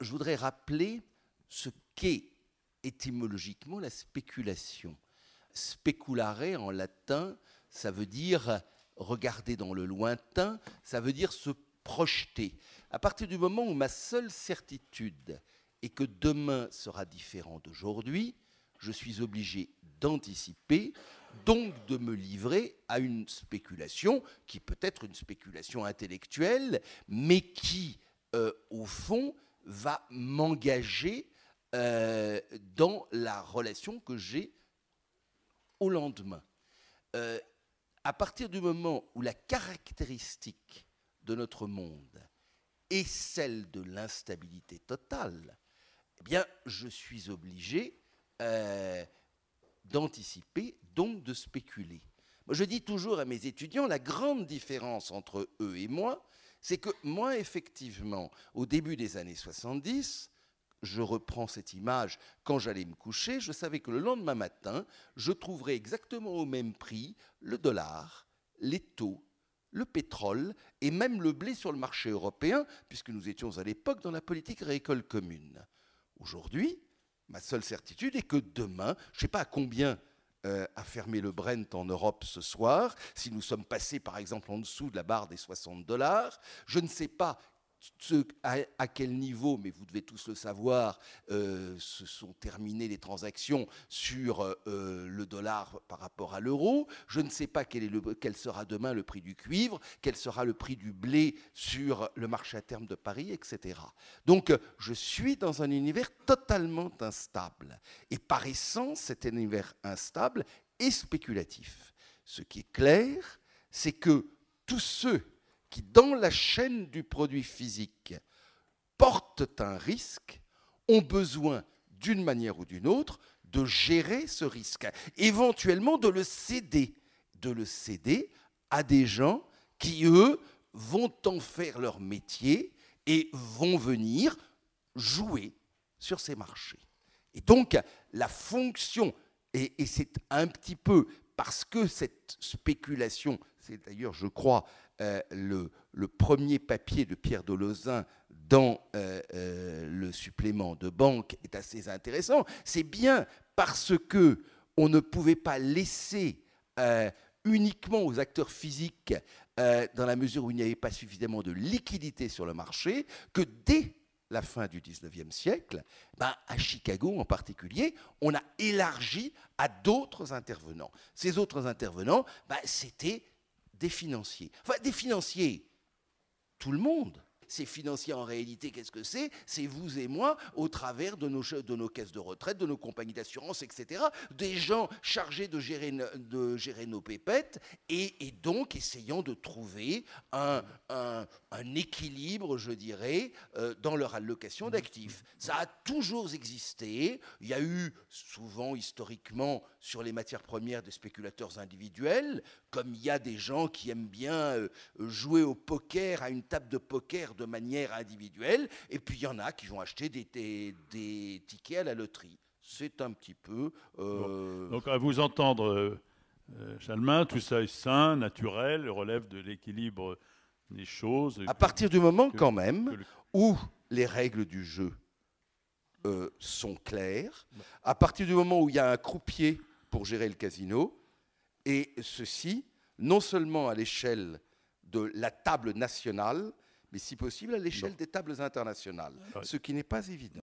je voudrais rappeler ce qu'est étymologiquement la spéculation. Speculare en latin, ça veut dire regarder dans le lointain, ça veut dire se projeter. À partir du moment où ma seule certitude est que demain sera différent d'aujourd'hui, je suis obligé d'anticiper, donc de me livrer à une spéculation qui peut être une spéculation intellectuelle, mais qui, au fond, va m'engager dans la relation que j'ai au lendemain. À partir du moment où la caractéristique de notre monde est celle de l'instabilité totale, eh bien, je suis obligé d'anticiper, donc de spéculer. Moi, je dis toujours à mes étudiants, la grande différence entre eux et moi, c'est que moi, effectivement, au début des années 70, je reprends cette image, quand j'allais me coucher, je savais que le lendemain matin, je trouverais exactement au même prix le dollar, les taux, le pétrole et même le blé sur le marché européen, puisque nous étions à l'époque dans la politique agricole commune. Aujourd'hui, ma seule certitude est que demain, je ne sais pas à combien a fermé le Brent en Europe ce soir, si nous sommes passés par exemple en dessous de la barre des $60, je ne sais pas à quel niveau, mais vous devez tous le savoir, se sont terminées les transactions sur le dollar par rapport à l'euro. Je ne sais pas quel sera demain le prix du cuivre, quel sera le prix du blé sur le marché à terme de Paris, etc. Donc, je suis dans un univers totalement instable. Et par essence, cet univers instable est spéculatif. Ce qui est clair, c'est que tous ceux qui, dans la chaîne du produit physique, portent un risque, ont besoin, d'une manière ou d'une autre, de gérer ce risque, éventuellement de le céder à des gens qui, eux, vont en faire leur métier et vont venir jouer sur ces marchés. Et donc, la fonction, et c'est un petit peu parce que cette spéculation, c'est d'ailleurs, je crois, le premier papier de Pierre Delauzin dans le supplément de banque est assez intéressant. C'est bien parce que on ne pouvait pas laisser uniquement aux acteurs physiques, dans la mesure où il n'y avait pas suffisamment de liquidité sur le marché, que dès la fin du 19e siècle, à Chicago en particulier, on a élargi à d'autres intervenants. Ces autres intervenants, c'était des financiers. Enfin, des financiers, tout le monde. Ces financiers, en réalité, qu'est-ce que c'est? C'est vous et moi, au travers de nos caisses de retraite, de nos compagnies d'assurance, etc. Des gens chargés de gérer nos pépettes et donc essayant de trouver un équilibre, je dirais, dans leur allocation d'actifs. Ça a toujours existé. Il y a eu souvent, historiquement, sur les matières premières, des spéculateurs individuels, comme il y a des gens qui aiment bien jouer au poker, à une table de poker de manière individuelle, et puis il y en a qui vont acheter des tickets à la loterie. C'est un petit peu... Donc à vous entendre, Chalmin, tout ça est sain, naturel, relève de l'équilibre des choses. À partir du moment, quand même, où les règles du jeu sont claires, à partir du moment où il y a un croupier pour gérer le casino, et ceci, non seulement à l'échelle de la table nationale, mais si possible à l'échelle des tables internationales, ce qui n'est pas évident.